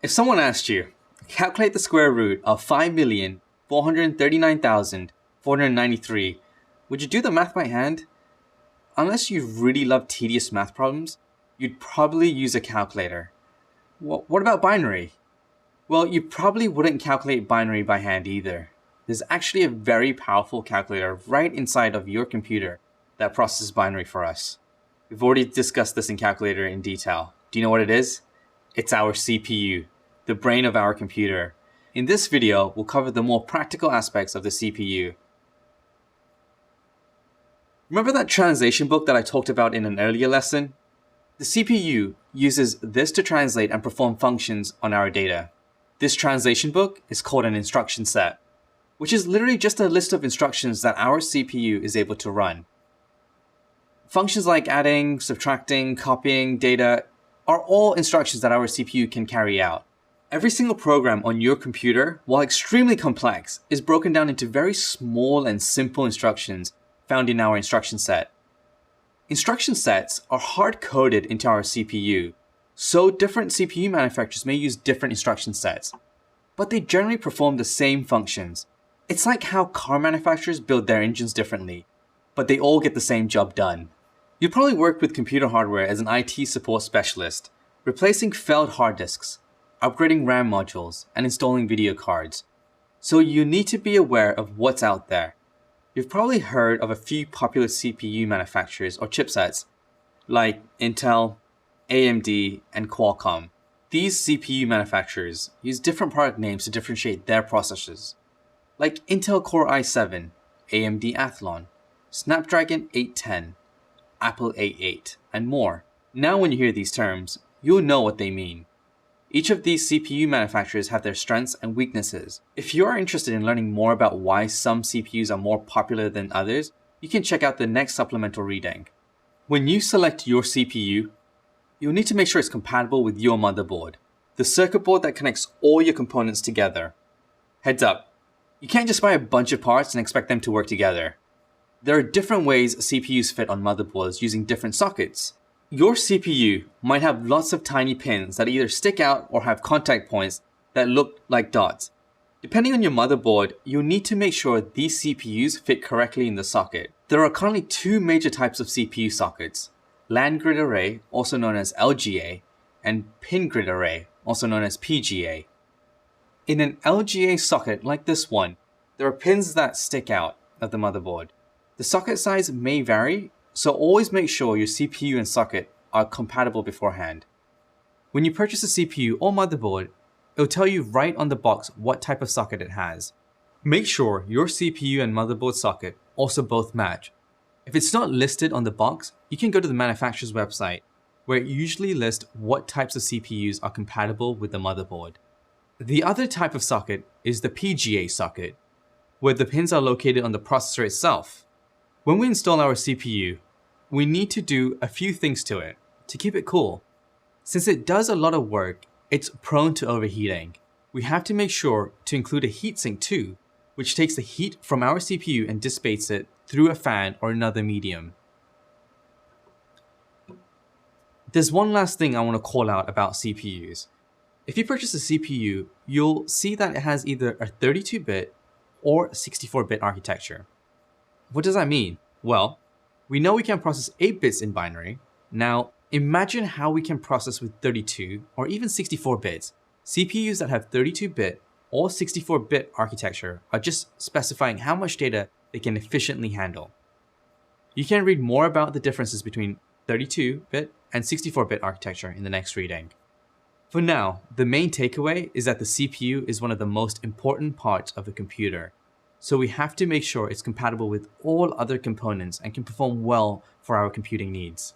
If someone asked you, calculate the square root of 5,439,493, would you do the math by hand? Unless you really love tedious math problems, you'd probably use a calculator. What about binary? Well, you probably wouldn't calculate binary by hand either. There's actually a very powerful calculator right inside of your computer that processes binary for us. We've already discussed this in calculator in detail. Do you know what it is? It's our CPU, the brain of our computer. In this video, we'll cover the more practical aspects of the CPU. Remember that translation book that I talked about in an earlier lesson? The CPU uses this to translate and perform functions on our data. This translation book is called an instruction set, which is literally just a list of instructions that our CPU is able to run. Functions like adding, subtracting, copying data are all instructions that our CPU can carry out. Every single program on your computer, while extremely complex, is broken down into very small and simple instructions found in our instruction set. Instruction sets are hard-coded into our CPU, so different CPU manufacturers may use different instruction sets, but they generally perform the same functions. It's like how car manufacturers build their engines differently, but they all get the same job done. You probably work with computer hardware as an IT support specialist, replacing failed hard disks, upgrading RAM modules, and installing video cards. So you need to be aware of what's out there. You've probably heard of a few popular CPU manufacturers or chipsets, like Intel, AMD, and Qualcomm. These CPU manufacturers use different product names to differentiate their processors, like Intel Core i7, AMD Athlon, Snapdragon 810, Apple A8, and more. Now when you hear these terms, you'll know what they mean. Each of these CPU manufacturers have their strengths and weaknesses. If you are interested in learning more about why some CPUs are more popular than others, you can check out the next supplemental reading. When you select your CPU, you'll need to make sure it's compatible with your motherboard, the circuit board that connects all your components together. Heads up, you can't just buy a bunch of parts and expect them to work together. There are different ways CPUs fit on motherboards using different sockets. Your CPU might have lots of tiny pins that either stick out or have contact points that look like dots. Depending on your motherboard, you'll need to make sure these CPUs fit correctly in the socket. There are currently two major types of CPU sockets: land grid array, also known as LGA, and pin grid array, also known as PGA. In an LGA socket like this one, there are pins that stick out of the motherboard. The socket size may vary, so always make sure your CPU and socket are compatible beforehand. When you purchase a CPU or motherboard, it'll tell you right on the box what type of socket it has. Make sure your CPU and motherboard socket also both match. If it's not listed on the box, you can go to the manufacturer's website, where it usually lists what types of CPUs are compatible with the motherboard. The other type of socket is the PGA socket, where the pins are located on the processor itself. When we install our CPU, we need to do a few things to it to keep it cool. Since it does a lot of work, it's prone to overheating. We have to make sure to include a heatsink too, which takes the heat from our CPU and dissipates it through a fan or another medium. There's one last thing I want to call out about CPUs. If you purchase a CPU, you'll see that it has either a 32-bit or 64-bit architecture. What does that mean? Well, we know we can process 8 bits in binary. Now, imagine how we can process with 32 or even 64 bits. CPUs that have 32-bit or 64-bit architecture are just specifying how much data they can efficiently handle. You can read more about the differences between 32-bit and 64-bit architecture in the next reading. For now, the main takeaway is that the CPU is one of the most important parts of a computer. So we have to make sure it's compatible with all other components and can perform well for our computing needs.